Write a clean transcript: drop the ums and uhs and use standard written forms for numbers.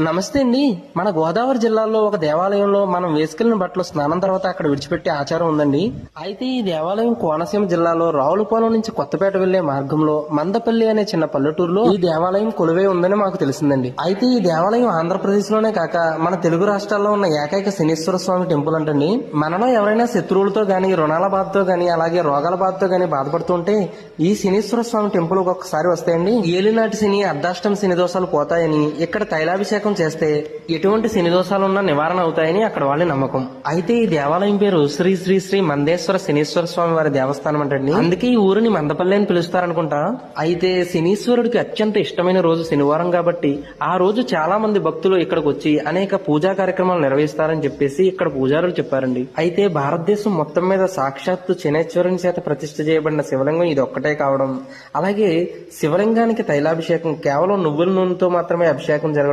నమస్తే అండి. మన గోదావరి జిల్లాలో ఒక దేవాలయంలో మనం వేసుకెళ్లిన బట్టలు స్నానం తర్వాత అక్కడ విడిచిపెట్టే ఆచారం ఉందండి. అయితే ఈ దేవాలయం కోనసీమ జిల్లాలో రావులపాలెం నుంచి కొత్తపేట వెళ్లే మార్గంలో మందపల్లి అనే చిన్న పల్లెటూరులో ఈ దేవాలయం కొలువై ఉందని మాకు తెలిసిందండి. అయితే ఈ దేవాలయం ఆంధ్రప్రదేశ్ లోనే కాక మన తెలుగు రాష్ట్రాల్లో ఉన్న ఏకైక శనీశ్వర స్వామి టెంపుల్ అంటండి. మనలో ఎవరైనా శత్రువులతో గాని, రుణాల బాధతో గాని, అలాగే రోగాల బాధతో గాని బాధపడుతుంటే ఈ శనీశ్వర స్వామి టెంపుల్ ఒక్కసారి వస్తాయండి. ఏలినాటి శని, అర్ధాష్టమి శని దోషాలు పోతాయని, ఇక్కడ తైలాభిషేకం చేస్తే ఎటువంటి శని దోషాలున్నా నివారణ అవుతాయని అక్కడ వాళ్ళ నమ్మకం. అయితే ఈ దేవాలయం పేరు శ్రీ శ్రీ శ్రీ మందేశ్వర శనీశ్వర స్వామి వారి దేవస్థానం అంటండి. అందుకే ఈ ఊరిని మందపల్లి అని పిలుస్తారనుకుంటా. అయితే శనీశ్వరుడికి అత్యంత ఇష్టమైన రోజు శనివారం కాబట్టి ఆ రోజు చాలా మంది భక్తులు ఇక్కడికి వచ్చి అనేక పూజా కార్యక్రమాలు నిర్వహిస్తారని చెప్పేసి ఇక్కడ పూజారులు చెప్పారండి. అయితే భారతదేశం మొత్తం మీద సాక్షాత్తు శనేశ్వరుని చేత ప్రతిష్ఠ చేయబడిన శివలింగం ఇది ఒక్కటే కావడం, అలాగే శివలింగానికి తైలాభిషేకం కేవలం నువ్వుల నూనెతో మాత్రమే అభిషేకం జరగడం,